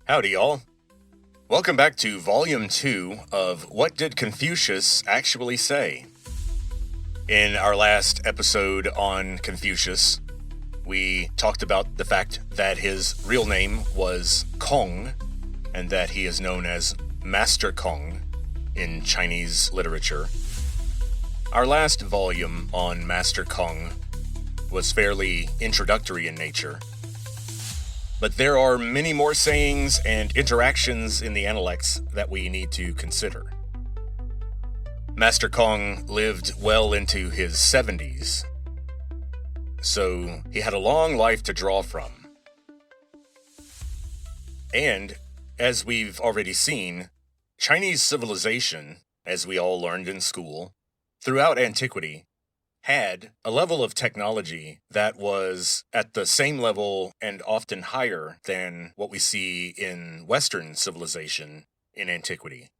Howdy, y'all. Welcome back to Volume 2 of What Did Confucius Actually Say? In our last episode on Confucius, we talked about the fact that his real name was Kong, and that he is known as Master Kong in Chinese literature. Our last volume on Master Kong was fairly introductory in nature, but there are many more sayings and interactions in the Analects that we need to consider. Master Kong lived well into his 70s, so he had a long life to draw from. And, as we've already seen, Chinese civilization, as we all learned in school, throughout antiquity, had a level of technology that was at the same level and often higher than what we see in Western civilization in antiquity.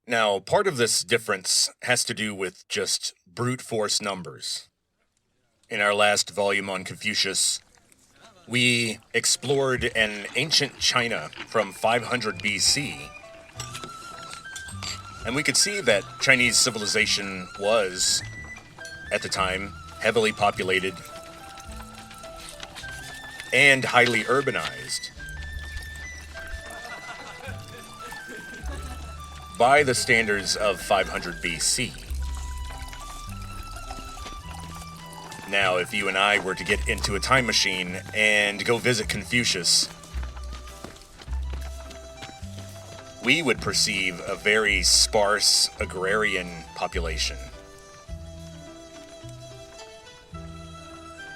Now, part of this difference has to do with just brute force numbers. In our last volume on Confucius, we explored an ancient China from 500 BC, and we could see that Chinese civilization was, at the time, heavily populated and highly urbanized. By the standards of 500 BC. Now, if you and I were to get into a time machine and go visit Confucius, we would perceive a very sparse agrarian population.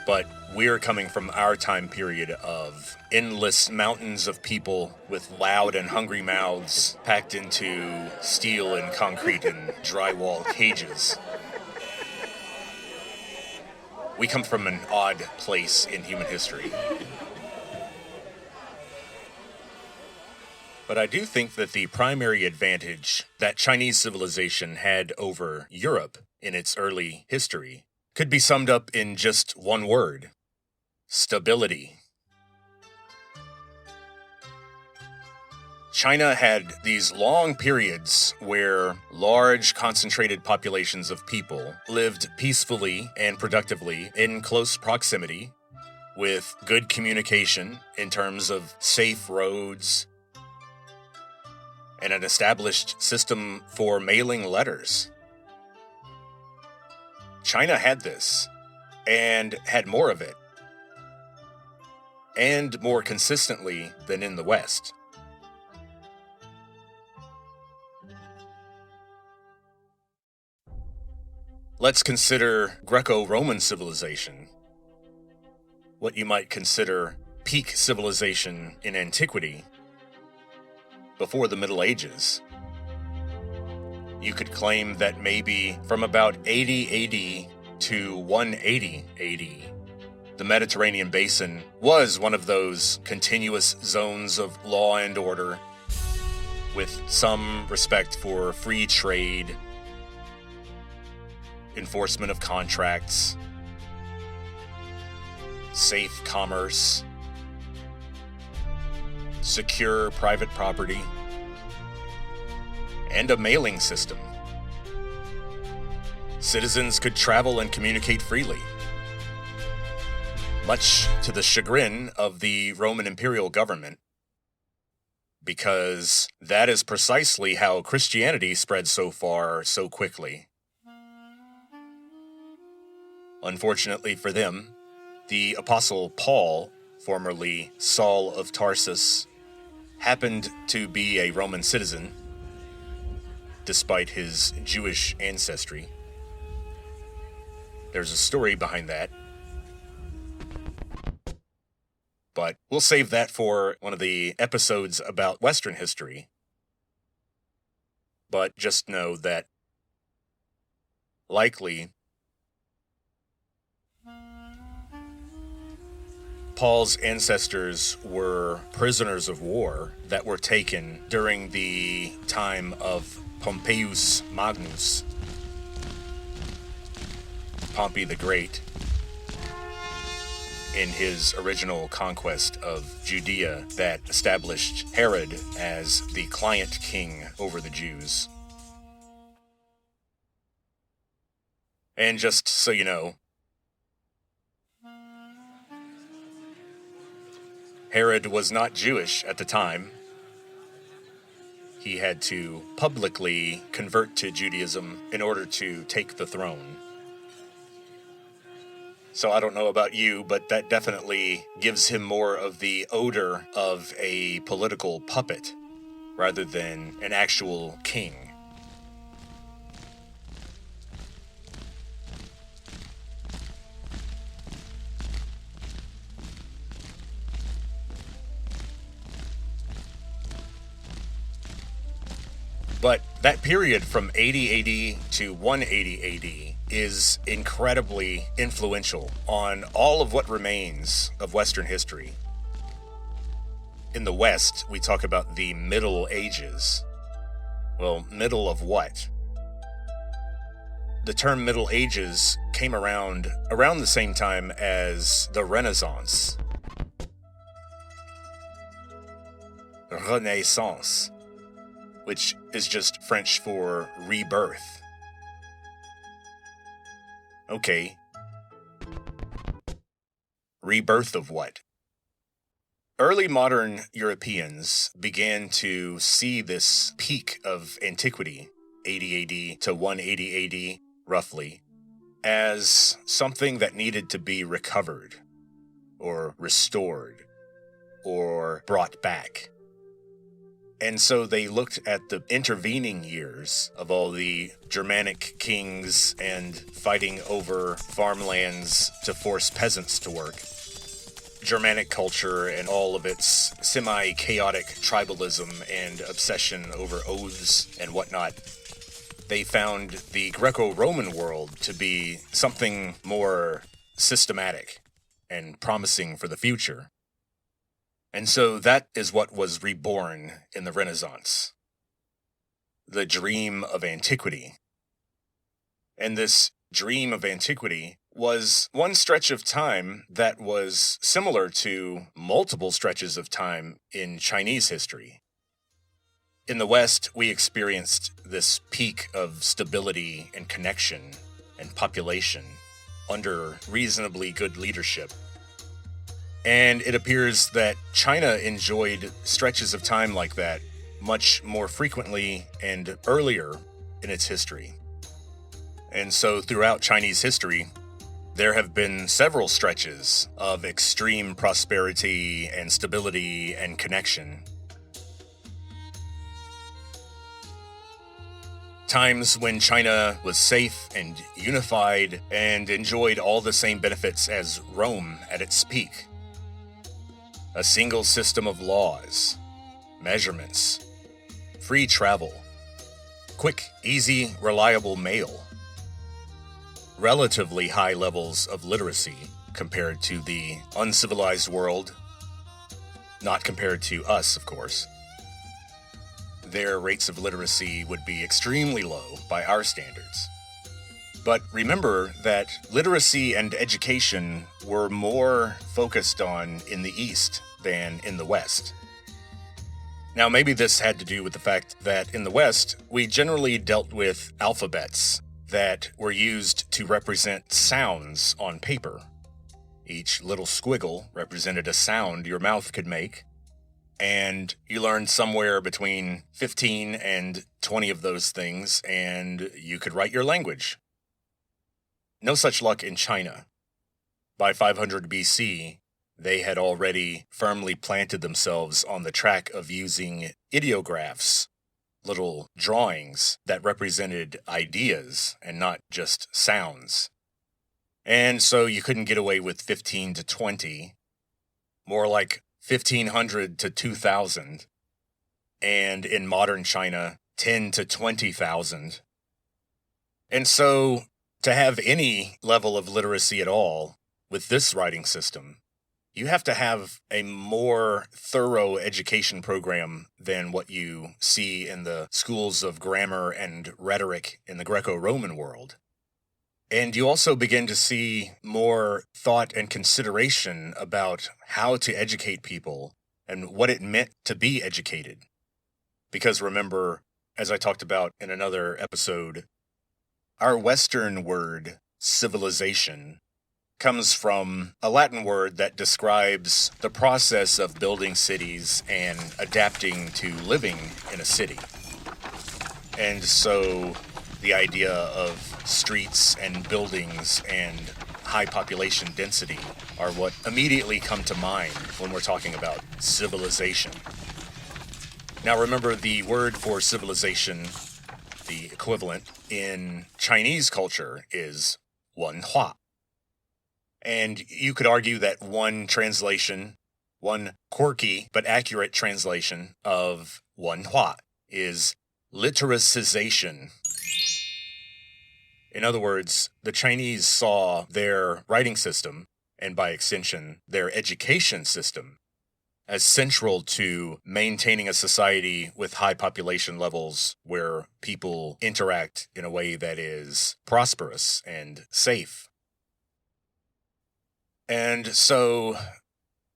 But we're coming from our time period of endless mountains of people with loud and hungry mouths packed into steel and concrete and drywall cages. We come from an odd place in human history. But I do think that the primary advantage that Chinese civilization had over Europe in its early history could be summed up in just one word: stability. China had these long periods where large concentrated populations of people lived peacefully and productively in close proximity, with good communication in terms of safe roads, and an established system for mailing letters. China had this, and had more of it, and more consistently than in the West. Let's consider Greco-Roman civilization, what you might consider peak civilization in antiquity, before the Middle Ages. You could claim that maybe from about 80 AD to 180 AD, the Mediterranean basin was one of those continuous zones of law and order, with some respect for free trade, enforcement of contracts, safe commerce, secure private property, and a mailing system. Citizens could travel and communicate freely, much to the chagrin of the Roman imperial government, because that is precisely how Christianity spread so far so quickly. Unfortunately for them, the Apostle Paul, formerly Saul of Tarsus, happened to be a Roman citizen, despite his Jewish ancestry. There's a story behind that, but we'll save that for one of the episodes about Western history. But just know that likely Paul's ancestors were prisoners of war that were taken during the time of Pompeius Magnus, Pompey the Great, in his original conquest of Judea that established Herod as the client king over the Jews. And just so you know, Herod was not Jewish at the time. He had to publicly convert to Judaism in order to take the throne. So I don't know about you, but that definitely gives him more of the odor of a political puppet rather than an actual king. But that period from 80 AD to 180 AD is incredibly influential on all of what remains of Western history. In the West, we talk about the Middle Ages. Well, middle of what? The term Middle Ages came around the same time as the Renaissance. Renaissance, which is just French for rebirth. Okay. Rebirth of what? Early modern Europeans began to see this peak of antiquity, 80 AD to 180 AD, roughly, as something that needed to be recovered, or restored, or brought back. And so they looked at the intervening years of all the Germanic kings and fighting over farmlands to force peasants to work. Germanic culture and all of its semi-chaotic tribalism and obsession over oaths and whatnot. They found the Greco-Roman world to be something more systematic and promising for the future. And so that is what was reborn in the Renaissance. The dream of antiquity. And this dream of antiquity was one stretch of time that was similar to multiple stretches of time in Chinese history. In the West, we experienced this peak of stability and connection and population under reasonably good leadership. And it appears that China enjoyed stretches of time like that much more frequently and earlier in its history. And so throughout Chinese history, there have been several stretches of extreme prosperity and stability and connection. Times when China was safe and unified and enjoyed all the same benefits as Rome at its peak. A single system of laws, measurements, free travel, quick, easy, reliable mail, relatively high levels of literacy compared to the uncivilized world, not compared to us, of course. Their rates of literacy would be extremely low by our standards. But remember that literacy and education were more focused on in the East than in the West. Now, maybe this had to do with the fact that in the West, we generally dealt with alphabets that were used to represent sounds on paper. Each little squiggle represented a sound your mouth could make, and you learned somewhere between 15 and 20 of those things, and you could write your language. No such luck in China. By 500 BC, they had already firmly planted themselves on the track of using ideographs, little drawings that represented ideas and not just sounds. And so you couldn't get away with 15 to 20, more like 1,500 to 2,000, and in modern China, 10 to 20,000. And so to have any level of literacy at all with this writing system, you have to have a more thorough education program than what you see in the schools of grammar and rhetoric in the Greco-Roman world. And you also begin to see more thought and consideration about how to educate people and what it meant to be educated. Because remember, as I talked about in another episode, our Western word, civilization, comes from a Latin word that describes the process of building cities and adapting to living in a city. And so the idea of streets and buildings and high population density are what immediately come to mind when we're talking about civilization. Now remember, the word for civilization, the equivalent in Chinese culture, is 文化. And you could argue that one translation, one quirky but accurate translation of 文化 is litericization. In other words, the Chinese saw their writing system, and by extension, their education system, as central to maintaining a society with high population levels where people interact in a way that is prosperous and safe. And so,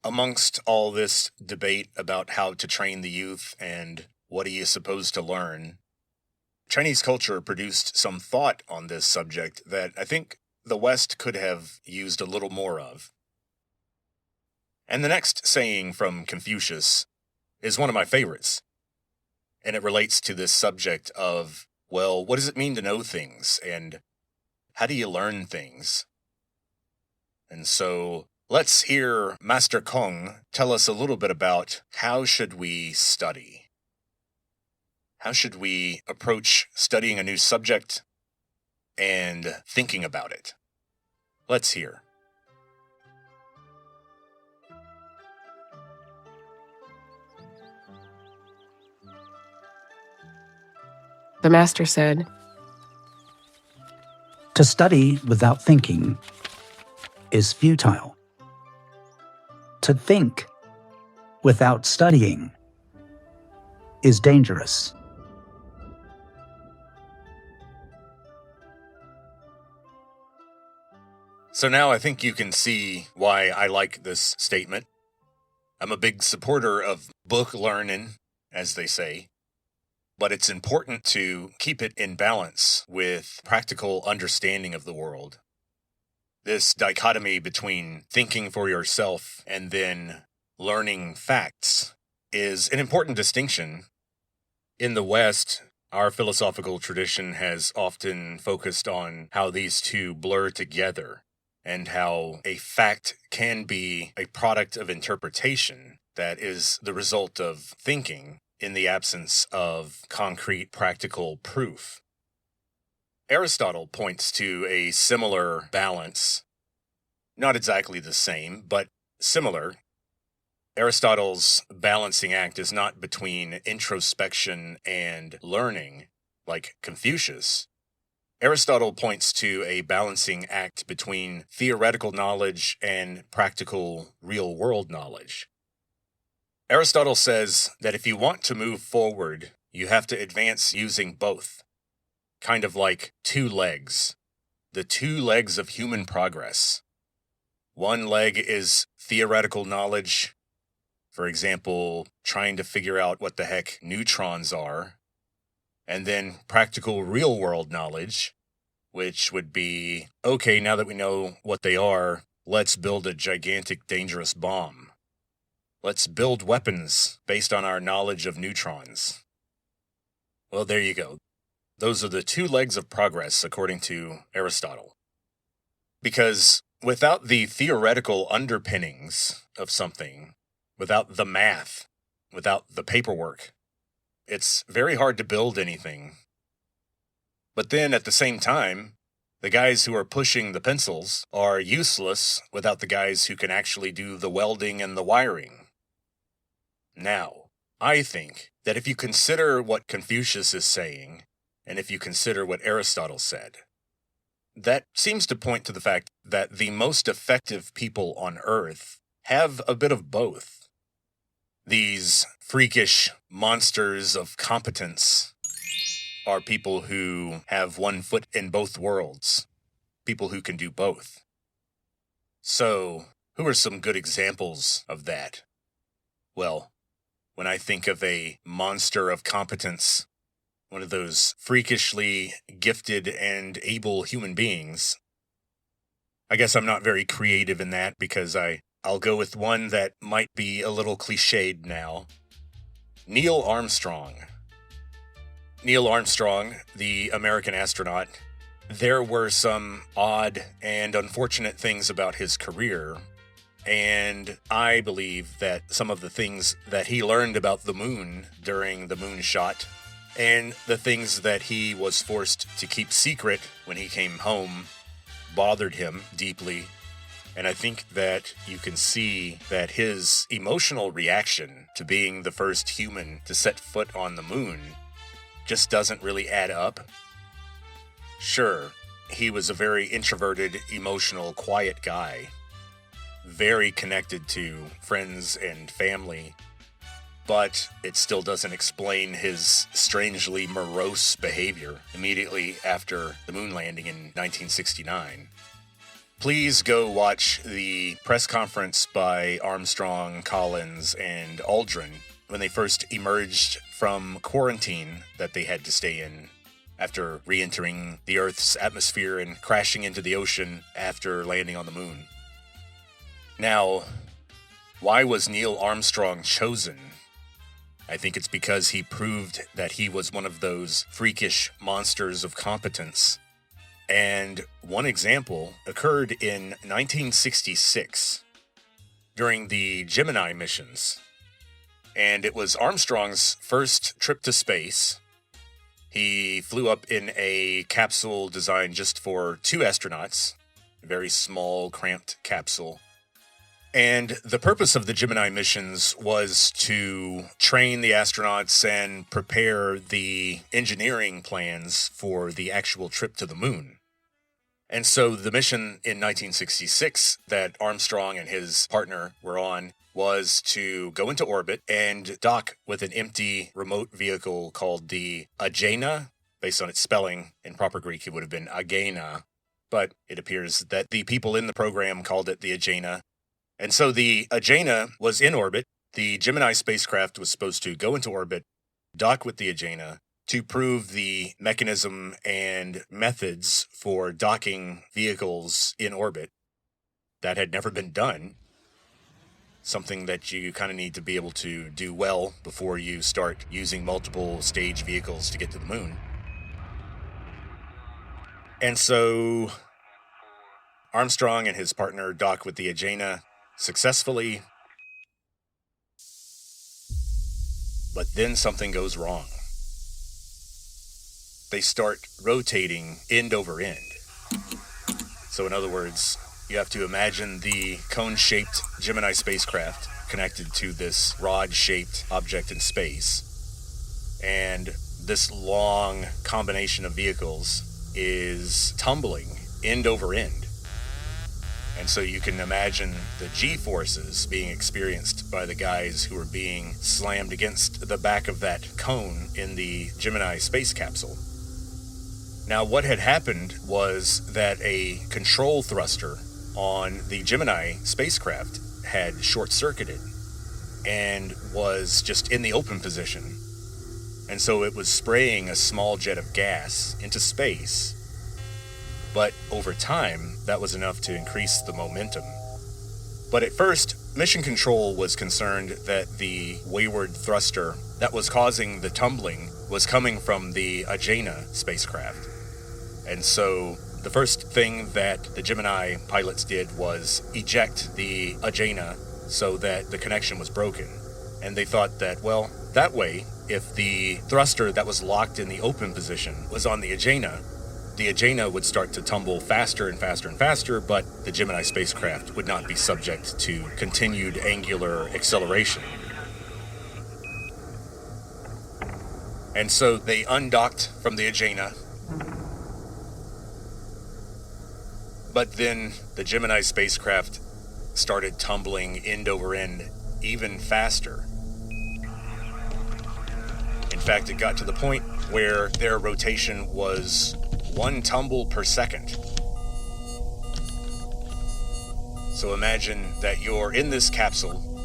amongst all this debate about how to train the youth and what he is supposed to learn, Chinese culture produced some thought on this subject that I think the West could have used a little more of. And the next saying from Confucius is one of my favorites, and it relates to this subject of, well, what does it mean to know things, and how do you learn things? And so let's hear Master Kong tell us a little bit about how should we study. How should we approach studying a new subject and thinking about it? Let's hear. The master said, "To study without thinking is futile. To think without studying is dangerous." So now I think you can see why I like this statement. I'm a big supporter of book learning, as they say, but it's important to keep it in balance with practical understanding of the world. This dichotomy between thinking for yourself and then learning facts is an important distinction. In the West, our philosophical tradition has often focused on how these two blur together, and how a fact can be a product of interpretation that is the result of thinking in the absence of concrete practical proof. Aristotle points to a similar balance, not exactly the same, but similar. Aristotle's balancing act is not between introspection and learning, like Confucius. Aristotle points to a balancing act between theoretical knowledge and practical real-world knowledge. Aristotle says that if you want to move forward, you have to advance using both, kind of like two legs, the two legs of human progress. One leg is theoretical knowledge, for example, trying to figure out what the heck neutrons are, and then practical real-world knowledge, which would be, okay, now that we know what they are, let's build a gigantic, dangerous bomb. Let's build weapons based on our knowledge of neutrons. Well, there you go. Those are the two legs of progress, according to Aristotle. Because without the theoretical underpinnings of something, without the math, without the paperwork, it's very hard to build anything. But then at the same time, the guys who are pushing the pencils are useless without the guys who can actually do the welding and the wiring. Now, I think that if you consider what Confucius is saying, and if you consider what Aristotle said, that seems to point to the fact that the most effective people on Earth have a bit of both. These freakish monsters of competence are people who have one foot in both worlds. people who can do both. So, who are some good examples of that? Well, when I think of a monster of competence, one of those freakishly gifted and able human beings, I guess I'm not very creative in that because I'll go with one that might be a little cliched now. Neil Armstrong. Neil Armstrong, the American astronaut, there were some odd and unfortunate things about his career, and I believe that some of the things that he learned about the moon during the moonshot and the things that he was forced to keep secret when he came home bothered him deeply. And I think that you can see that his emotional reaction to being the first human to set foot on the moon just doesn't really add up. Sure, he was a very introverted, emotional, quiet guy, very connected to friends and family, but it still doesn't explain his strangely morose behavior immediately after the moon landing in 1969. Please go watch the press conference by Armstrong, Collins, and Aldrin when they first emerged from quarantine that they had to stay in after re-entering the Earth's atmosphere and crashing into the ocean after landing on the moon. Now, why was Neil Armstrong chosen? I think it's because he proved that he was one of those freakish monsters of competence. And one example occurred in 1966 during the Gemini missions. And it was Armstrong's first trip to space. He flew up in a capsule designed just for 2 astronauts, a very small, cramped capsule. And the purpose of the Gemini missions was to train the astronauts and prepare the engineering plans for the actual trip to the moon. And so the mission in 1966 that Armstrong and his partner were on was to go into orbit and dock with an empty remote vehicle called the Agena. Based on its spelling, in proper Greek it would have been Agena, but it appears that the people in the program called it the Agena. And so the Agena was in orbit. The Gemini spacecraft was supposed to go into orbit, dock with the Agena, to prove the mechanism and methods for docking vehicles in orbit. That had never been done. Something that you kind of need to be able to do well before you start using multiple stage vehicles to get to the moon. And so Armstrong and his partner dock with the Agena successfully, but then something goes wrong. They start rotating end over end. So in other words, you have to imagine the cone-shaped Gemini spacecraft connected to this rod-shaped object in space. And this long combination of vehicles is tumbling end over end. And so you can imagine the G-forces being experienced by the guys who are being slammed against the back of that cone in the Gemini space capsule. Now, what had happened was that a control thruster on the Gemini spacecraft had short-circuited and was just in the open position. And so it was spraying a small jet of gas into space. But over time, that was enough to increase the momentum. But at first, Mission Control was concerned that the wayward thruster that was causing the tumbling was coming from the Agena spacecraft. And so the first thing that the Gemini pilots did was eject the Agena so that the connection was broken. And they thought that, well, that way, if the thruster that was locked in the open position was on the Agena would start to tumble faster and faster and faster, but the Gemini spacecraft would not be subject to continued angular acceleration. And so they undocked from the Agena, but then the Gemini spacecraft started tumbling end over end even faster. In fact, it got to the point where their rotation was 1 tumble per second. So imagine that you're in this capsule,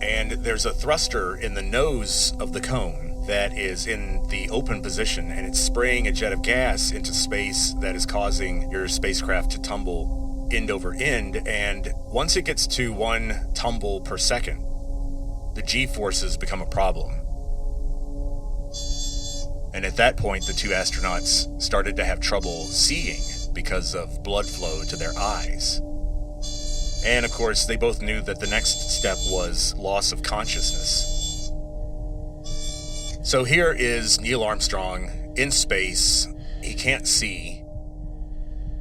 and there's a thruster in the nose of the cone that is in the open position, and it's spraying a jet of gas into space that is causing your spacecraft to tumble end over end. And once it gets to 1 tumble per second, the G-forces become a problem. And at that point, the 2 astronauts started to have trouble seeing because of blood flow to their eyes. And of course, they both knew that the next step was loss of consciousness. So here is Neil Armstrong in space. He can't see.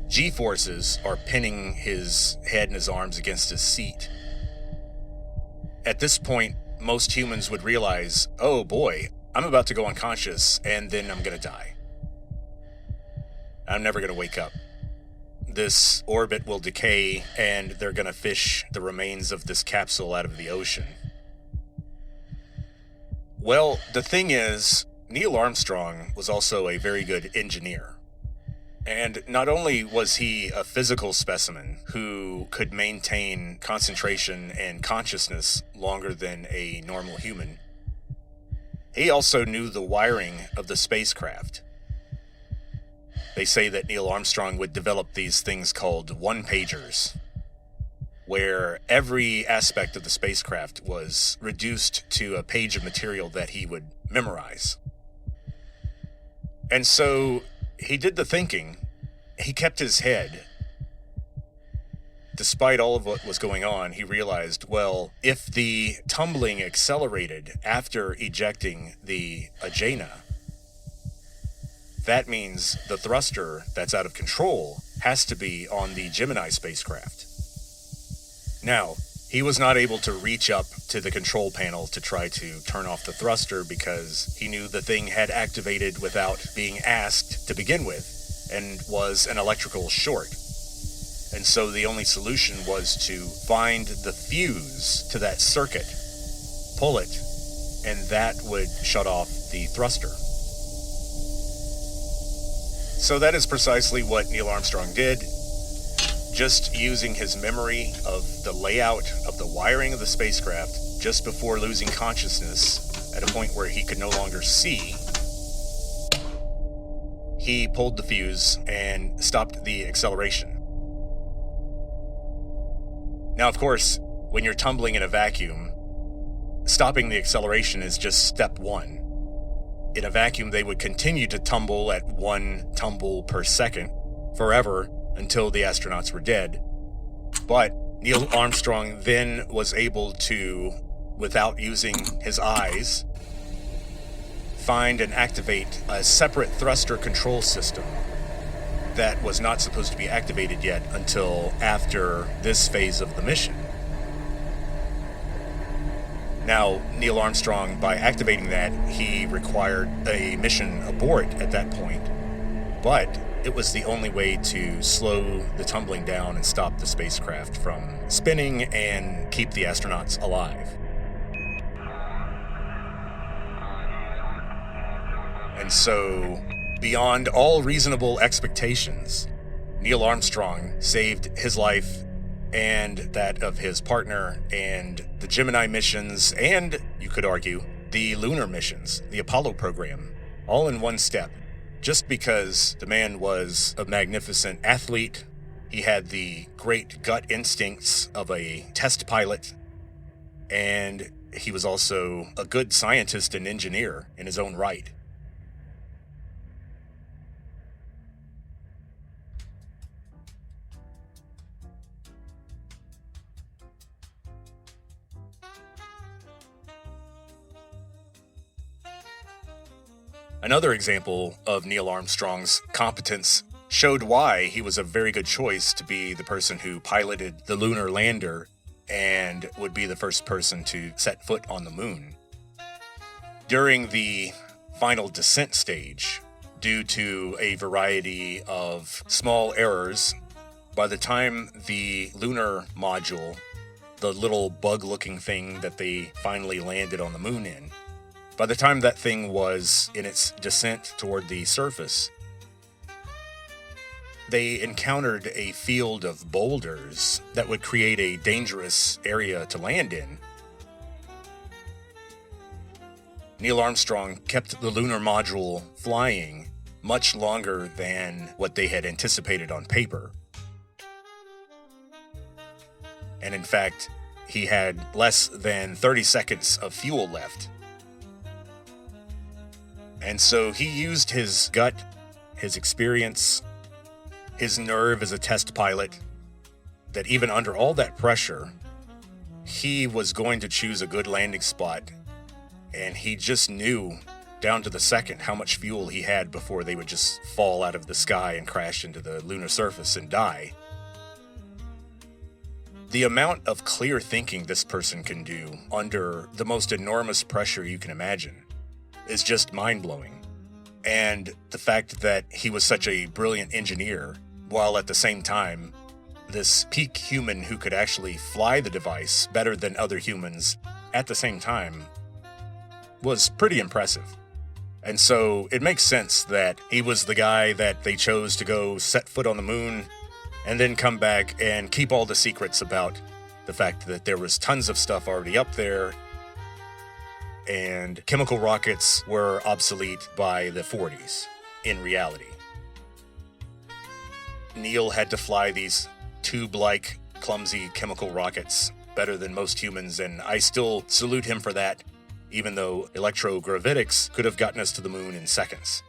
G-forces are pinning his head and his arms against his seat. At this point, most humans would realize, oh boy, I'm about to go unconscious, and then I'm going to die. I'm never going to wake up. This orbit will decay, and they're going to fish the remains of this capsule out of the ocean. Well, the thing is, Neil Armstrong was also a very good engineer. And not only was he a physical specimen who could maintain concentration and consciousness longer than a normal human, he also knew the wiring of the spacecraft. They say that Neil Armstrong would develop these things called one-pagers, where every aspect of the spacecraft was reduced to a page of material that he would memorize. And so he did the thinking. He kept his head. Despite all of what was going on, he realized, well, if the tumbling accelerated after ejecting the Agena, that means the thruster that's out of control has to be on the Gemini spacecraft. Now, he was not able to reach up to the control panel to try to turn off the thruster because he knew the thing had activated without being asked to begin with and was an electrical short. And so the only solution was to find the fuse to that circuit, pull it, and that would shut off the thruster. So that is precisely what Neil Armstrong did, just using his memory of the layout of the wiring of the spacecraft just before losing consciousness at a point where he could no longer see. He pulled the fuse and stopped the acceleration. Now, of course, when you're tumbling in a vacuum, stopping the acceleration is just step 1. In a vacuum, they would continue to tumble at 1 tumble per second forever until the astronauts were dead. But Neil Armstrong then was able to, without using his eyes, find and activate a separate thruster control system that was not supposed to be activated yet until after this phase of the mission. Now, Neil Armstrong, by activating that, he required a mission abort at that point, but it was the only way to slow the tumbling down and stop the spacecraft from spinning and keep the astronauts alive. And so, beyond all reasonable expectations, Neil Armstrong saved his life and that of his partner, and the Gemini missions, and, you could argue, the lunar missions, the Apollo program, all in one step. Just because the man was a magnificent athlete, he had the great gut instincts of a test pilot, and he was also a good scientist and engineer in his own right. Another example of Neil Armstrong's competence showed why he was a very good choice to be the person who piloted the lunar lander and would be the first person to set foot on the moon. During the final descent stage, due to a variety of small errors, by the time the lunar module, the little bug-looking thing that they finally landed on the moon in, by the time that thing was in its descent toward the surface, they encountered a field of boulders that would create a dangerous area to land in. Neil Armstrong kept the lunar module flying much longer than what they had anticipated on paper. And in fact, he had less than 30 seconds of fuel left. And so he used his gut, his experience, his nerve as a test pilot, that even under all that pressure, he was going to choose a good landing spot. And he just knew down to the second how much fuel he had before they would just fall out of the sky and crash into the lunar surface and die. The amount of clear thinking this person can do under the most enormous pressure you can imagine is just mind-blowing. And the fact that he was such a brilliant engineer, while at the same time, this peak human who could actually fly the device better than other humans at the same time, was pretty impressive. And so it makes sense that he was the guy that they chose to go set foot on the moon and then come back and keep all the secrets about the fact that there was tons of stuff already up there and chemical rockets were obsolete by the 40s in reality. Neil had to fly these tube-like, clumsy chemical rockets better than most humans, and I still salute him for that, even though electrogravitics could have gotten us to the moon in seconds.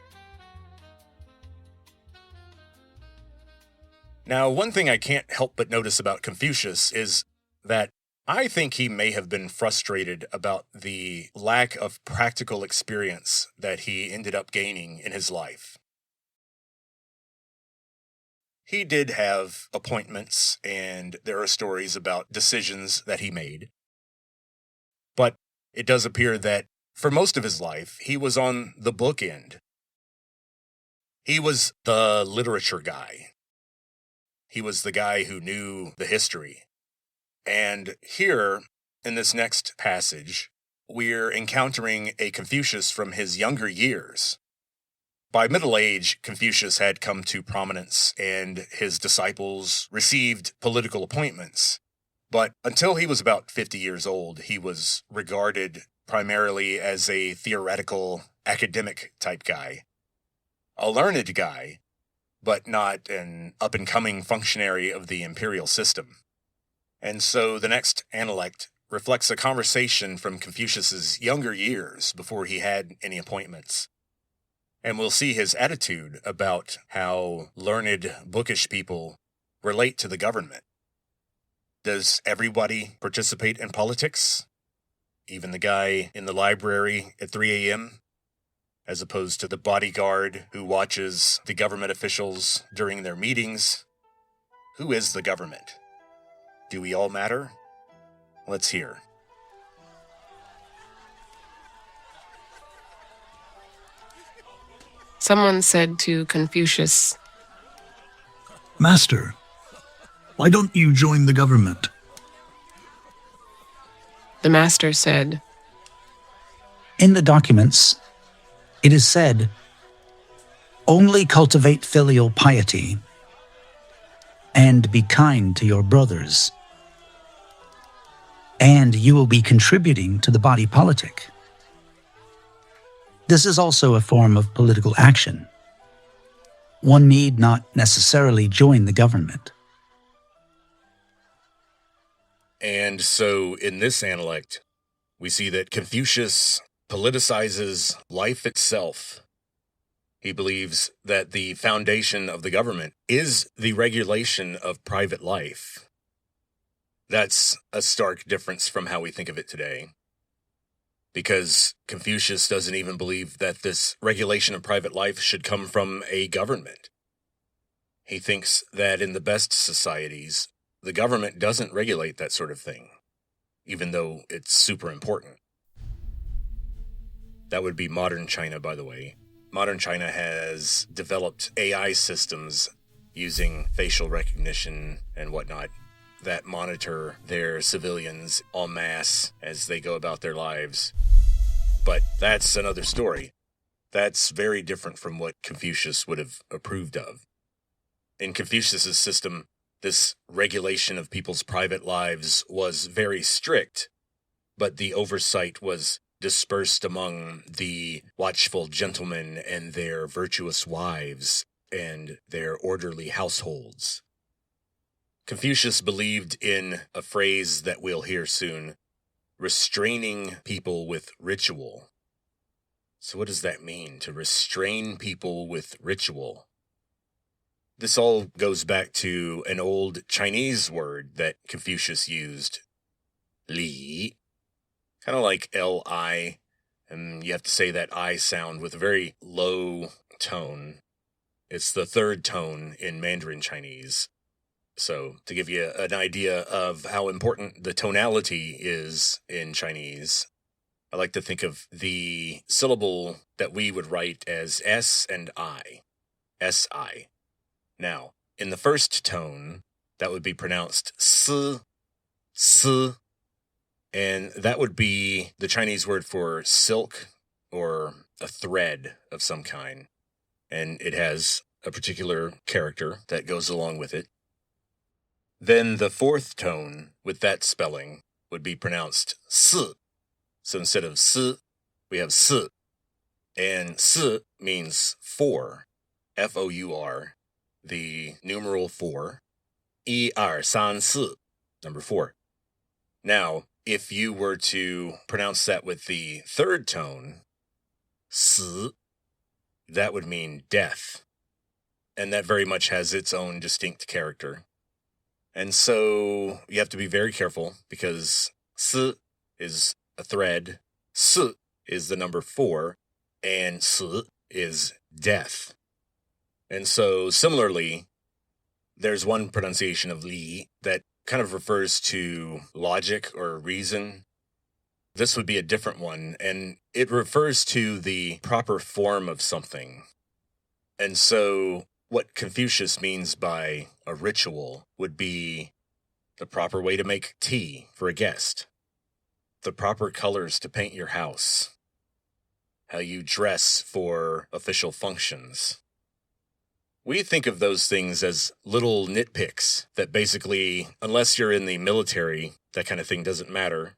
Now, one thing I can't help but notice about Confucius is that I think he may have been frustrated about the lack of practical experience that he ended up gaining in his life. He did have appointments, and there are stories about decisions that he made. But it does appear that for most of his life, he was on the book end. He was the literature guy. He was the guy who knew the history. And here, in this next passage, we're encountering a Confucius from his younger years. By middle age, Confucius had come to prominence, and his disciples received political appointments. But until he was about 50 years old, he was regarded primarily as a theoretical, academic type guy. A learned guy, but not an up-and-coming functionary of the imperial system. And so the next analect reflects a conversation from Confucius's younger years before he had any appointments. And we'll see his attitude about how learned, bookish people relate to the government. Does everybody participate in politics? Even the guy in the library at 3 a.m.? As opposed to the bodyguard who watches the government officials during their meetings? Who is the government? Do we all matter? Let's hear. Someone said to Confucius, "Master, why don't you join the government?" The master said, In the documents, it is said, only cultivate filial piety and be kind to your brothers, and you will be contributing to the body politic. This is also a form of political action. One need not necessarily join the government. And so in this analect, we see that Confucius politicizes life itself. He believes that the foundation of the government is the regulation of private life. That's a stark difference from how we think of it today. Because Confucius doesn't even believe that this regulation of private life should come from a government. He thinks that in the best societies, the government doesn't regulate that sort of thing, even though it's super important. That would be modern China, by the way. Modern China has developed AI systems using facial recognition and whatnot that monitor their civilians en masse as they go about their lives. But that's another story. That's very different from what Confucius would have approved of. In Confucius's system, this regulation of people's private lives was very strict, but the oversight was dispersed among the watchful gentlemen and their virtuous wives and their orderly households. Confucius believed in a phrase that we'll hear soon, restraining people with ritual. So what does that mean, to restrain people with ritual? This all goes back to an old Chinese word that Confucius used, li, kind of like L-I, and you have to say that I sound with a very low tone. It's the third tone in Mandarin Chinese. So to give you an idea of how important the tonality is in Chinese, I like to think of the syllable that we would write as S and I, S-I. Now, in the first tone, that would be pronounced S, S, and that would be the Chinese word for silk or a thread of some kind. And it has a particular character that goes along with it. Then the fourth tone with that spelling would be pronounced S. So instead of S, we have S. And S means four, F-O-U-R, the numeral 4, 1, 2, 3, 4, number 4. Now, if you were to pronounce that with the third tone, 死, that would mean death. And that very much has its own distinct character. And so you have to be very careful because 死 is a thread, 死 is the number 4, and 死 is death. And so similarly, there's one pronunciation of li that kind of refers to logic or reason. This would be a different one, and it refers to the proper form of something. And so what Confucius means by a ritual would be the proper way to make tea for a guest, the proper colors to paint your house, how you dress for official functions. We think of those things as little nitpicks that basically, unless you're in the military, that kind of thing doesn't matter.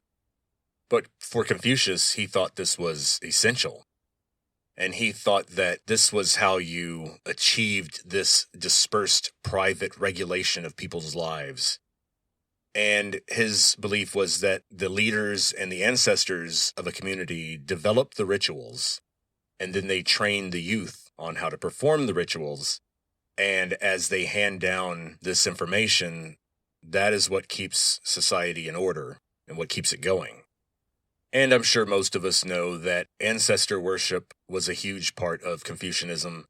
But for Confucius, he thought this was essential. And he thought that this was how you achieved this dispersed private regulation of people's lives. And his belief was that the leaders and the ancestors of a community developed the rituals, and then they trained the youth on how to perform the rituals. And as they hand down this information, that is what keeps society in order and what keeps it going. And I'm sure most of us know that ancestor worship was a huge part of Confucianism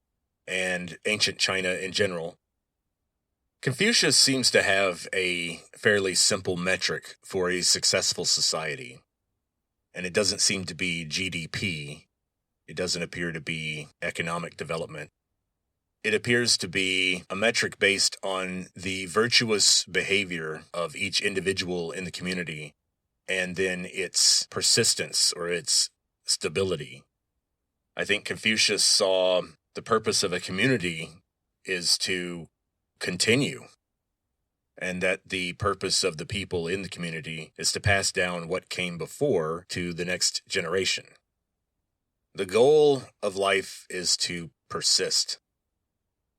and ancient China in general. Confucius seems to have a fairly simple metric for a successful society, and it doesn't seem to be GDP. It doesn't appear to be economic development. It appears to be a metric based on the virtuous behavior of each individual in the community, and then its persistence or its stability. I think Confucius saw the purpose of a community is to continue, and that the purpose of the people in the community is to pass down what came before to the next generation. The goal of life is to persist.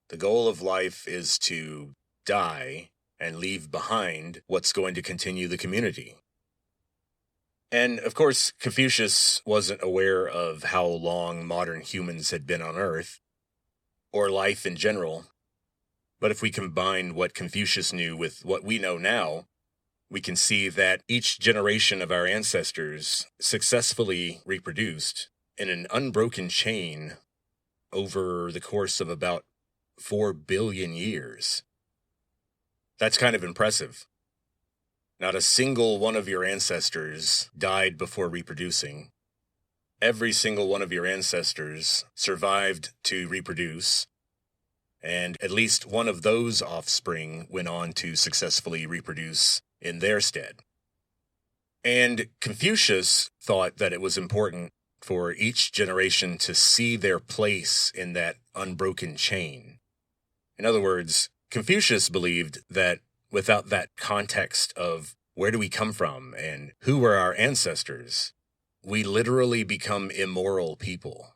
The goal of life is to die and leave behind what's going to continue the community. And of course, Confucius wasn't aware of how long modern humans had been on Earth, or life in general. But if we combine what Confucius knew with what we know now, we can see that each generation of our ancestors successfully reproduced in an unbroken chain over the course of about 4 billion years. That's kind of impressive. Not a single one of your ancestors died before reproducing. Every single one of your ancestors survived to reproduce, and at least one of those offspring went on to successfully reproduce in their stead. And Confucius thought that it was important for each generation to see their place in that unbroken chain. In other words, Confucius believed that without that context of where do we come from and who were our ancestors, we literally become immoral people.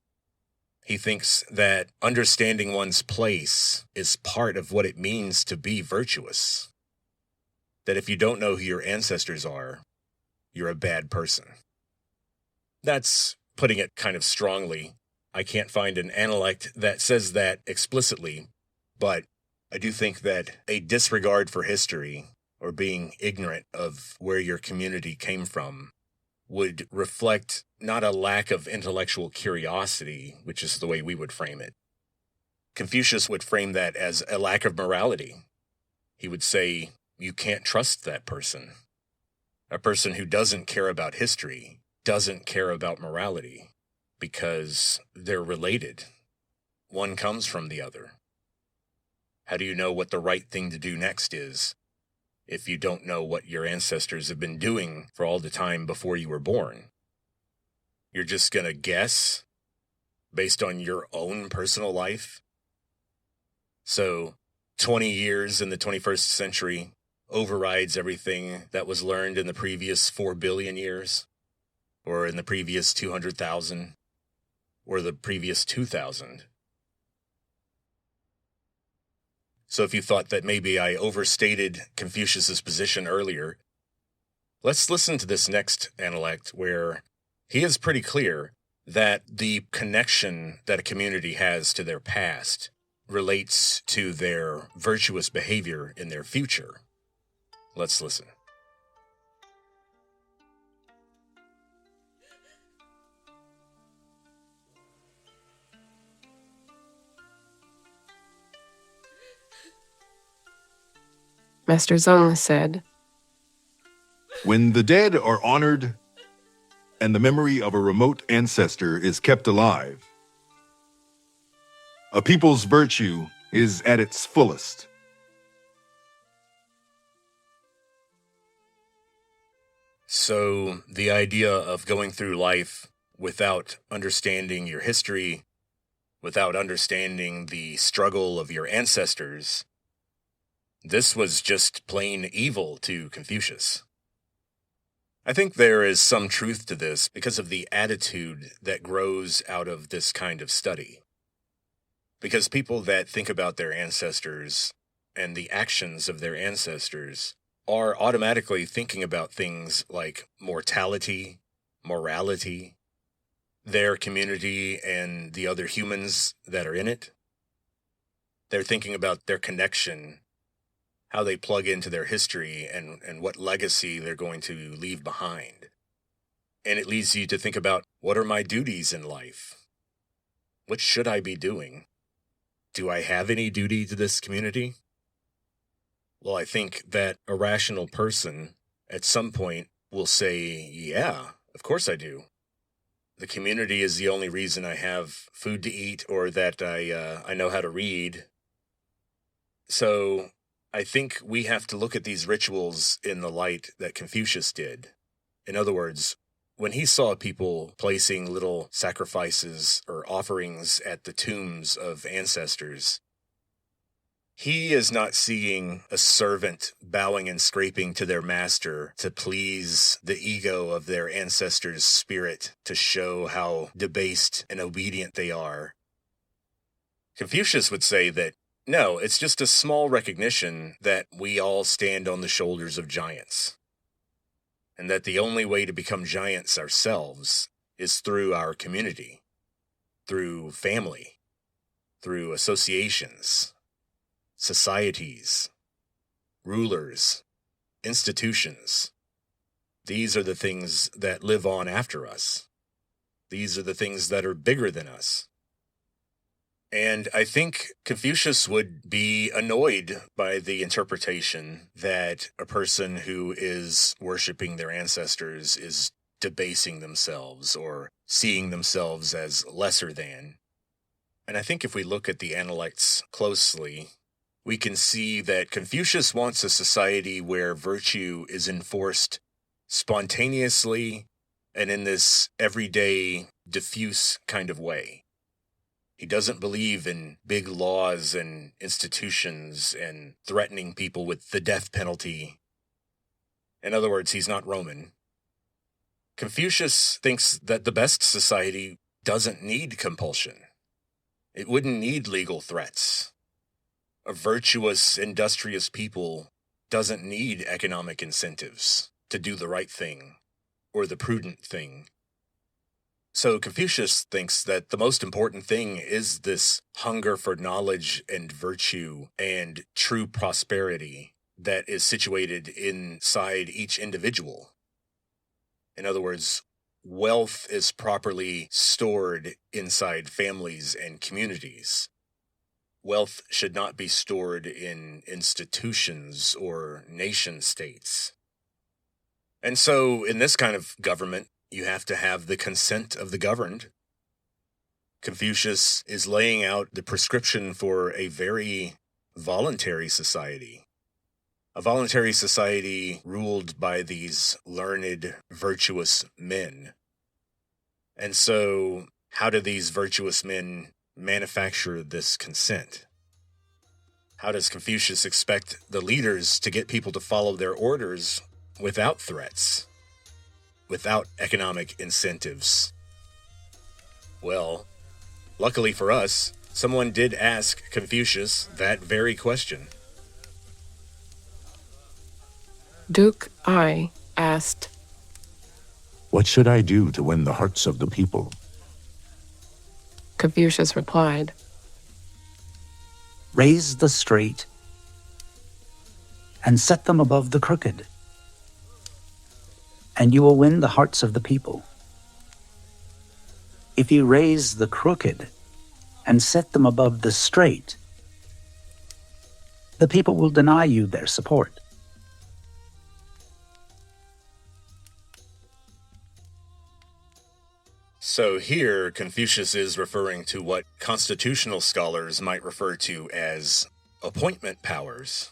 He thinks that understanding one's place is part of what it means to be virtuous. That if you don't know who your ancestors are, you're a bad person. That's putting it kind of strongly. I can't find an analect that says that explicitly, but I do think that a disregard for history or being ignorant of where your community came from would reflect not a lack of intellectual curiosity, which is the way we would frame it. Confucius would frame that as a lack of morality. He would say, you can't trust that person. A person who doesn't care about history doesn't care about morality because they're related. One comes from the other. How do you know what the right thing to do next is if you don't know what your ancestors have been doing for all the time before you were born? You're just going to guess based on your own personal life? So 20 years in the 21st century overrides everything that was learned in the previous 4 billion years, or in the previous 200,000, or the previous 2,000. So if you thought that maybe I overstated Confucius's position earlier, let's listen to this next analect where he is pretty clear that the connection that a community has to their past relates to their virtuous behavior in their future. Let's listen. Master Zeng said, When the dead are honored and the memory of a remote ancestor is kept alive, a people's virtue is at its fullest. So the idea of going through life without understanding your history, without understanding the struggle of your ancestors, this was just plain evil to Confucius. I think there is some truth to this because of the attitude that grows out of this kind of study. Because people that think about their ancestors and the actions of their ancestors are automatically thinking about things like mortality, morality, their community and the other humans that are in it. They're thinking about their connection, how they plug into their history, and what legacy they're going to leave behind. And it leads you to think about, what are my duties in life? What should I be doing? Do I have any duty to this community? Well, I think that a rational person at some point will say, yeah, of course I do. The community is the only reason I have food to eat or that I know how to read. So I think we have to look at these rituals in the light that Confucius did. In other words, when he saw people placing little sacrifices or offerings at the tombs of ancestors, he is not seeing a servant bowing and scraping to their master to please the ego of their ancestors' spirit, to show how debased and obedient they are. Confucius would say that, no, it's just a small recognition that we all stand on the shoulders of giants, and that the only way to become giants ourselves is through our community, through family, through associations, societies, rulers, institutions. These are the things that live on after us. These are the things that are bigger than us. And I think Confucius would be annoyed by the interpretation that a person who is worshiping their ancestors is debasing themselves or seeing themselves as lesser than. And I think if we look at the analects closely, we can see that Confucius wants a society where virtue is enforced spontaneously and in this everyday, diffuse kind of way. He doesn't believe in big laws and institutions and threatening people with the death penalty. In other words, he's not Roman. Confucius thinks that the best society doesn't need compulsion. It wouldn't need legal threats. A virtuous, industrious people doesn't need economic incentives to do the right thing or the prudent thing. So Confucius thinks that the most important thing is this hunger for knowledge and virtue and true prosperity that is situated inside each individual. In other words, wealth is properly stored inside families and communities. Wealth should not be stored in institutions or nation states. And so, in this kind of government, you have to have the consent of the governed. Confucius is laying out the prescription for a very voluntary society. A voluntary society ruled by these learned, virtuous men. And so, how do these virtuous men manufacture this consent? How does Confucius expect the leaders to get people to follow their orders without threats, without economic incentives? Well, luckily for us, someone did ask Confucius that very question. Duke Ai asked, What should I do to win the hearts of the people? Confucius replied, Raise the straight and set them above the crooked, and you will win the hearts of the people. If you raise the crooked and set them above the straight, the people will deny you their support. So here, Confucius is referring to what constitutional scholars might refer to as appointment powers.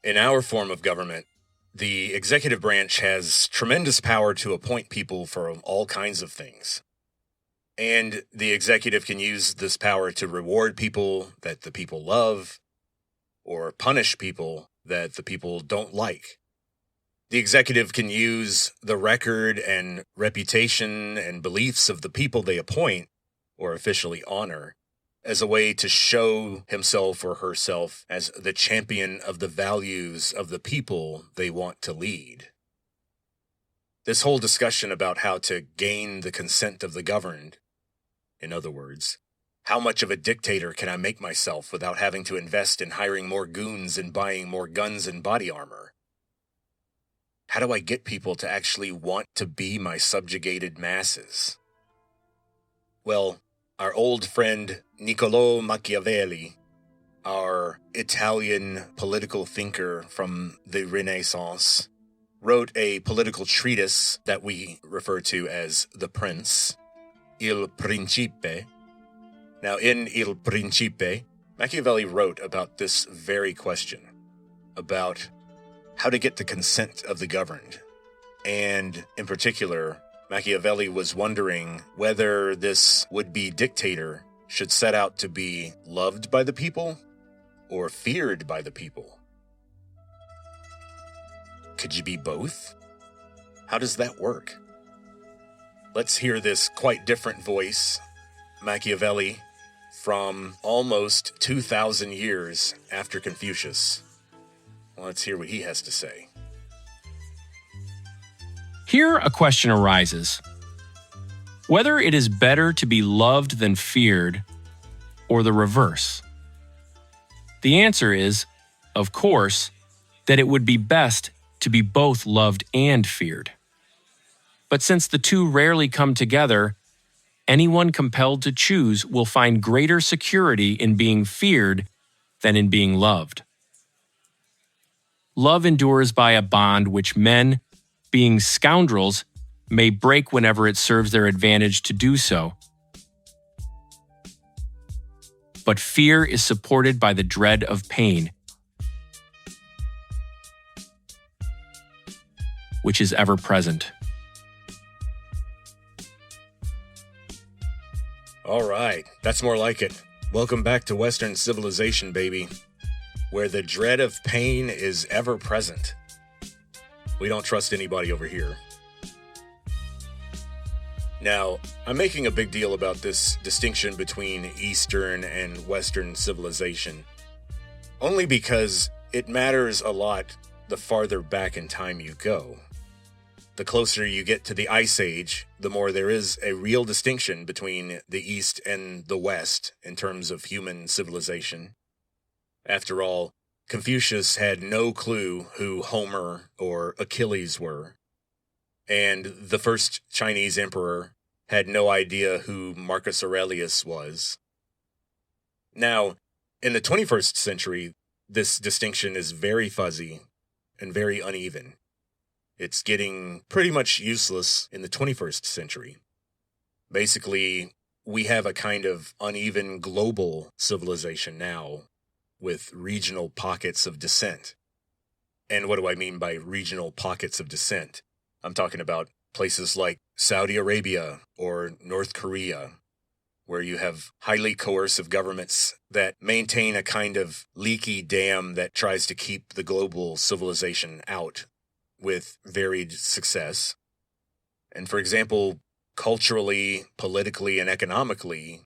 In our form of government, the executive branch has tremendous power to appoint people for all kinds of things. And the executive can use this power to reward people that the people love, or punish people that the people don't like. The executive can use the record and reputation and beliefs of the people they appoint, or officially honor, as a way to show himself or herself as the champion of the values of the people they want to lead. This whole discussion about how to gain the consent of the governed, in other words, how much of a dictator can I make myself without having to invest in hiring more goons and buying more guns and body armor? How do I get people to actually want to be my subjugated masses? Well, our old friend Niccolò Machiavelli, our Italian political thinker from the Renaissance, wrote a political treatise that we refer to as The Prince, Il Principe. Now, in Il Principe, Machiavelli wrote about this very question, about how to get the consent of the governed. And in particular, Machiavelli was wondering whether this would-be dictator should set out to be loved by the people or feared by the people. Could you be both? How does that work? Let's hear this quite different voice, Machiavelli, from almost 2,000 years after Confucius. Let's hear what he has to say. Here a question arises. Whether it is better to be loved than feared, or the reverse. The answer is, of course, that it would be best to be both loved and feared. But since the two rarely come together, anyone compelled to choose will find greater security in being feared than in being loved. Love endures by a bond which men, being scoundrels, may break whenever it serves their advantage to do so. But fear is supported by the dread of pain, which is ever present. All right, that's more like it. Welcome back to Western civilization, baby, where the dread of pain is ever present. We don't trust anybody over here. Now, I'm making a big deal about this distinction between Eastern and Western civilization, only because it matters a lot the farther back in time you go. The closer you get to the Ice Age, the more there is a real distinction between the East and the West in terms of human civilization. After all, Confucius had no clue who Homer or Achilles were, and the first Chinese emperor had no idea who Marcus Aurelius was. Now, in the 21st century, this distinction is very fuzzy and very uneven. It's getting pretty much useless in the 21st century. Basically, we have a kind of uneven global civilization now, with regional pockets of dissent. And what do I mean by regional pockets of dissent? I'm talking about places like Saudi Arabia or North Korea, where you have highly coercive governments that maintain a kind of leaky dam that tries to keep the global civilization out with varied success. And for example, culturally, politically, and economically,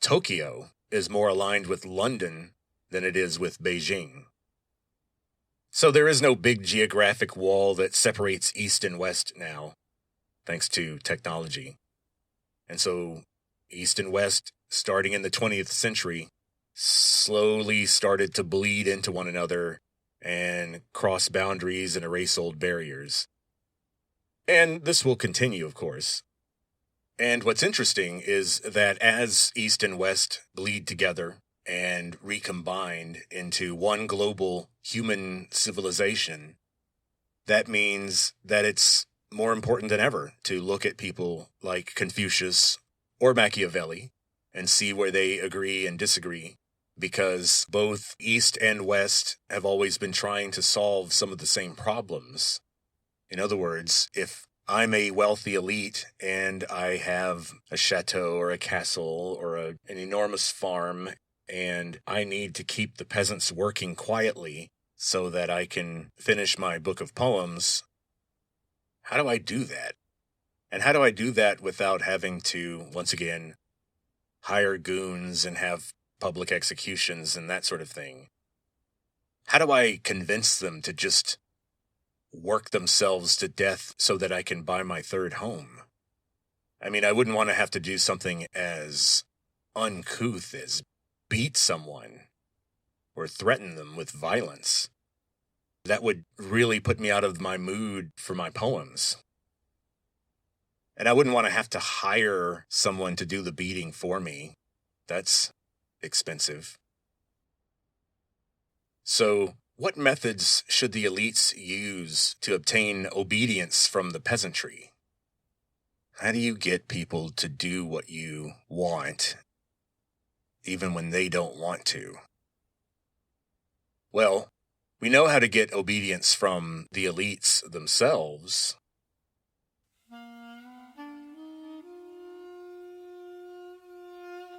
Tokyo is more aligned with London than it is with Beijing. So there is no big geographic wall that separates East and West now, thanks to technology. And so East and West, starting in the 20th century, slowly started to bleed into one another and cross boundaries and erase old barriers. And this will continue, of course. And what's interesting is that as East and West bleed together and recombined into one global human civilization, that means that it's more important than ever to look at people like Confucius or Machiavelli and see where they agree and disagree, because both East and West have always been trying to solve some of the same problems. In other words, if I'm a wealthy elite and I have a chateau or a castle or an enormous farm, and I need to keep the peasants working quietly so that I can finish my book of poems, how do I do that? And how do I do that without having to, once again, hire goons and have public executions and that sort of thing? How do I convince them to just work themselves to death so that I can buy my third home? I mean, I wouldn't want to have to do something as uncouth as beat someone or threaten them with violence. That would really put me out of my mood for my poems. And I wouldn't want to have to hire someone to do the beating for me. That's expensive. So, what methods should the elites use to obtain obedience from the peasantry? How do you get people to do what you want, even when they don't want to? Well, we know how to get obedience from the elites themselves.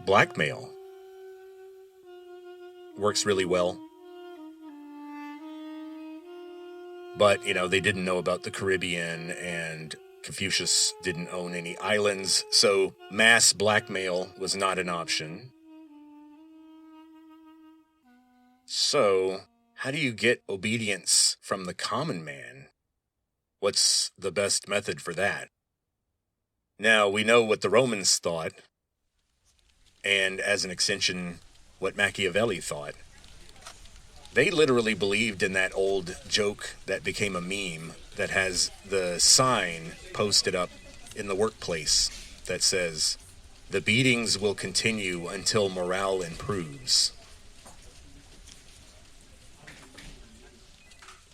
Blackmail works really well. But, they didn't know about the Caribbean, and Confucius didn't own any islands, so mass blackmail was not an option. So, how do you get obedience from the common man? What's the best method for that? Now, we know what the Romans thought, and as an extension, what Machiavelli thought. They literally believed in that old joke that became a meme that has the sign posted up in the workplace that says, "The beatings will continue until morale improves."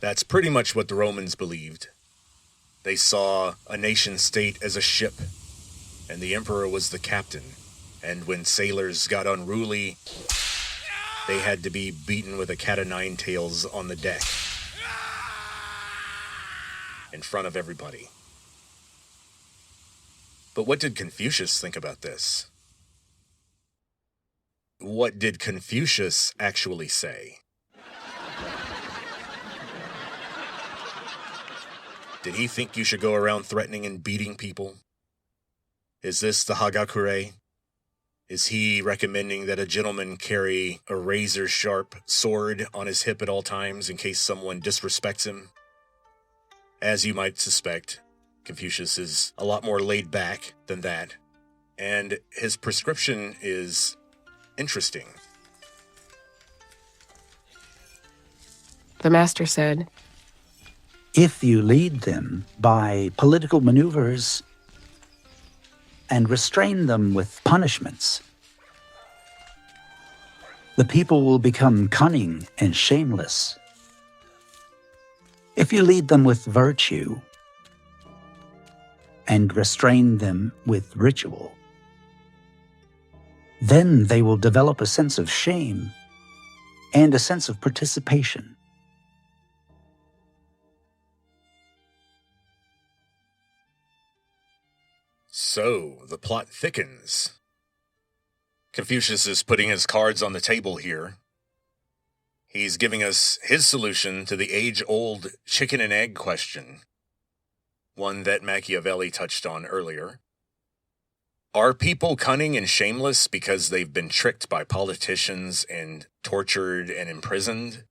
That's pretty much what the Romans believed. They saw a nation-state as a ship, and the emperor was the captain. And when sailors got unruly, they had to be beaten with a cat o' nine tails on the deck in front of everybody. But what did Confucius think about this? what did Confucius actually say? Did he think you should go around threatening and beating people? Is this the Hagakure? Is he recommending that a gentleman carry a razor-sharp sword on his hip at all times in case someone disrespects him? As you might suspect, Confucius is a lot more laid back than that, and his prescription is interesting. The master said, If you lead them by political maneuvers and restrain them with punishments, the people will become cunning and shameless. If you lead them with virtue and restrain them with ritual, then they will develop a sense of shame and a sense of participation. So, the plot thickens. Confucius is putting his cards on the table here. He's giving us his solution to the age-old chicken and egg question, one that Machiavelli touched on earlier. Are people cunning and shameless because they've been tricked by politicians and tortured and imprisoned?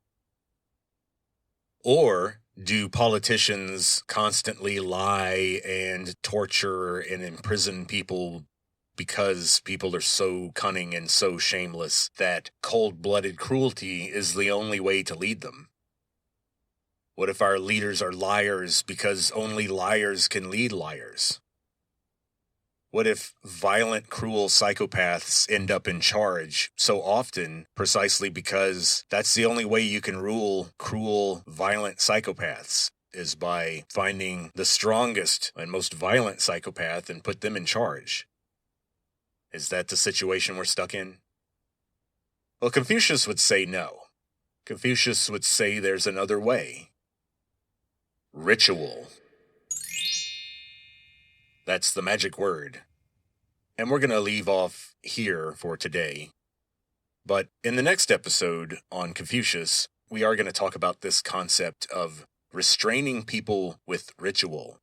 Or do politicians constantly lie and torture and imprison people because people are so cunning and so shameless that cold-blooded cruelty is the only way to lead them? What if our leaders are liars because only liars can lead liars? What if violent, cruel psychopaths end up in charge so often precisely because that's the only way you can rule cruel, violent psychopaths, is by finding the strongest and most violent psychopath and put them in charge? Is that the situation we're stuck in? Well, Confucius would say no. Confucius would say there's another way. Ritual. That's the magic word. And we're going to leave off here for today. But in the next episode on Confucius, we are going to talk about this concept of restraining people with ritual.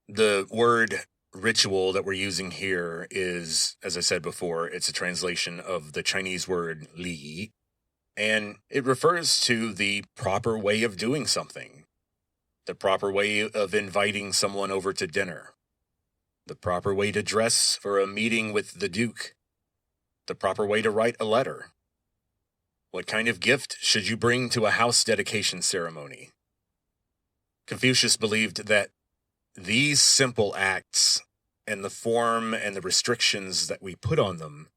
The word ritual that we're using here is, as I said before, it's a translation of the Chinese word li, and it refers to the proper way of doing something, the proper way of inviting someone over to dinner, the proper way to dress for a meeting with the Duke, the proper way to write a letter. What kind of gift should you bring to a house dedication ceremony? Confucius believed that these simple acts and the form and the restrictions that we put on them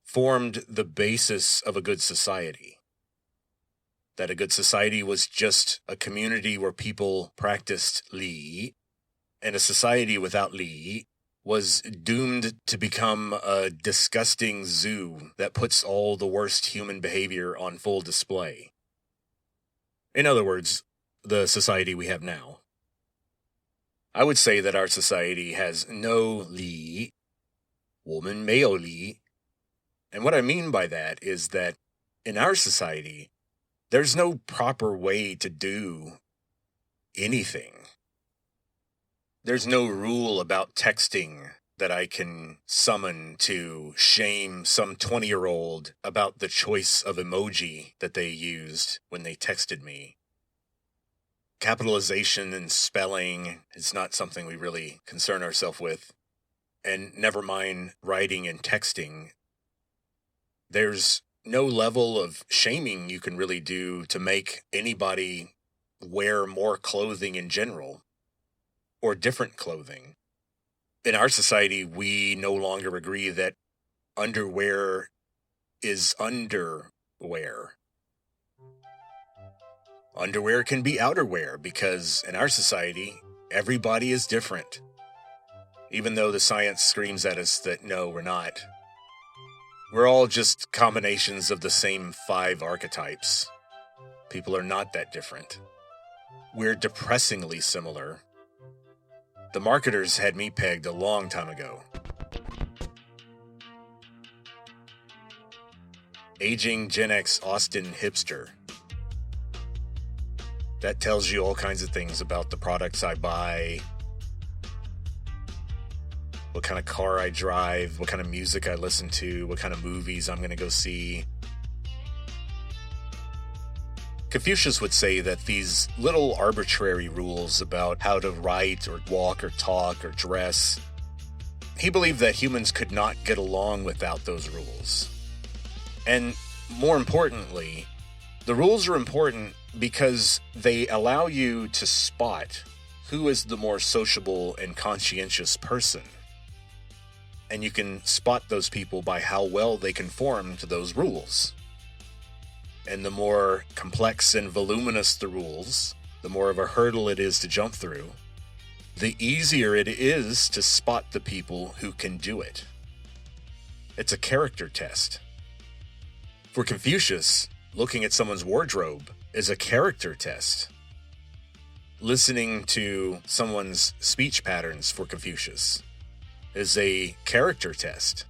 formed the basis of a good society. That a good society was just a community where people practiced li, and a society without li was doomed to become a disgusting zoo that puts all the worst human behavior on full display. In other words, the society we have now. I would say that our society has no li, 我们没有li, and what I mean by that is that in our society, there's no proper way to do anything. There's no rule about texting that I can summon to shame some 20-year-old about the choice of emoji that they used when they texted me. Capitalization and spelling is not something we really concern ourselves with. And never mind writing and texting. There's no level of shaming you can really do to make anybody wear more clothing in general, or different clothing. In our society, we no longer agree that underwear is underwear. Underwear can be outerwear because in our society, everybody is different. Even though the science screams at us that no, we're not. We're all just combinations of the same 5 archetypes. People are not that different. We're depressingly similar. The marketers had me pegged a long time ago. aging Gen X Austin hipster. That tells you all kinds of things about the products I buy, what kind of car I drive, what kind of music I listen to, what kind of movies I'm going to go see. Confucius would say that these little arbitrary rules about how to write or walk or talk or dress, he believed that humans could not get along without those rules. And more importantly, the rules are important because they allow you to spot who is the more sociable and conscientious person. And you can spot those people by how well they conform to those rules. And the more complex and voluminous the rules, the more of a hurdle it is to jump through, the easier it is to spot the people who can do it. It's a character test. For Confucius, looking at someone's wardrobe is a character test. Listening to someone's speech patterns for Confucius is a character test.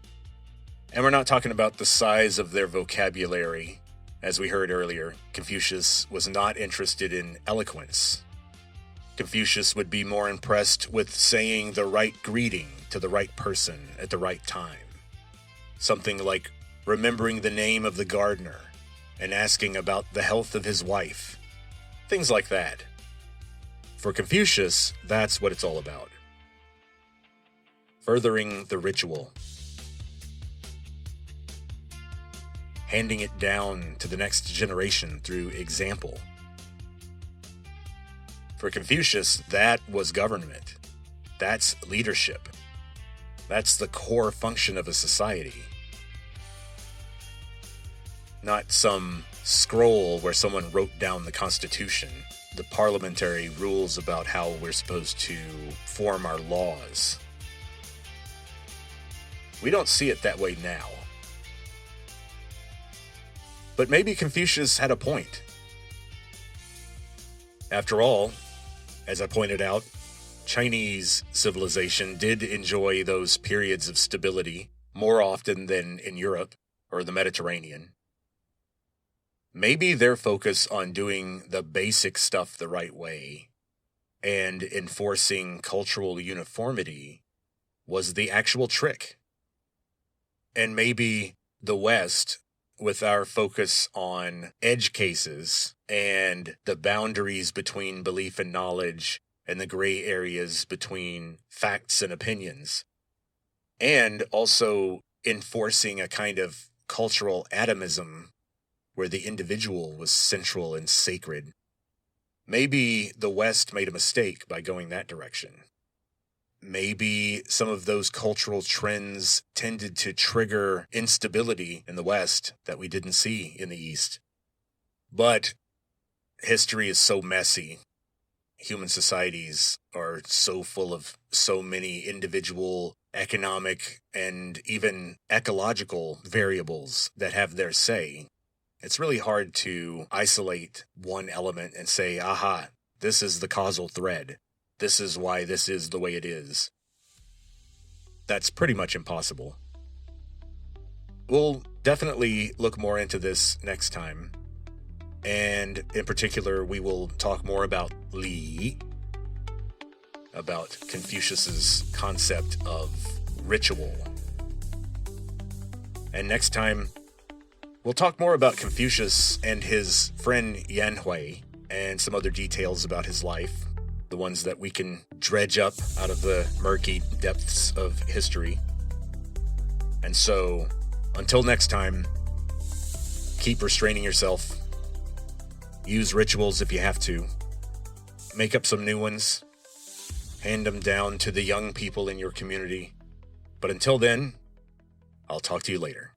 And we're not talking about the size of their vocabulary. As we heard earlier, Confucius was not interested in eloquence. Confucius would be more impressed with saying the right greeting to the right person at the right time. Something like remembering the name of the gardener and asking about the health of his wife. Things like that. For Confucius, that's what it's all about. Furthering the ritual. Handing it down to the next generation through example. For Confucius, that was government. That's leadership. That's the core function of a society. Not some scroll where someone wrote down the Constitution, the parliamentary rules about how we're supposed to form our laws. We don't see it that way now. But maybe Confucius had a point. After all, as I pointed out, Chinese civilization did enjoy those periods of stability more often than in Europe or the Mediterranean. Maybe their focus on doing the basic stuff the right way and enforcing cultural uniformity was the actual trick. And maybe the West, with our focus on edge cases and the boundaries between belief and knowledge and the gray areas between facts and opinions, and also enforcing a kind of cultural atomism where the individual was central and sacred. Maybe the West made a mistake by going that direction. Maybe some of those cultural trends tended to trigger instability in the West that we didn't see in the East. But history is so messy. Human societies are so full of so many individual economic and even ecological variables that have their say. It's really hard to isolate one element and say, aha, this is the causal thread. This is why this is the way it is. That's pretty much impossible. We'll definitely look more into this next time. And in particular, we will talk more about Li, about Confucius's concept of ritual. And next time, we'll talk more about Confucius and his friend Yanhui and some other details about his life, the ones that we can dredge up out of the murky depths of history. And so, until next time, keep restraining yourself. Use rituals if you have to. Make up some new ones. Hand them down to the young people in your community. But until then, I'll talk to you later.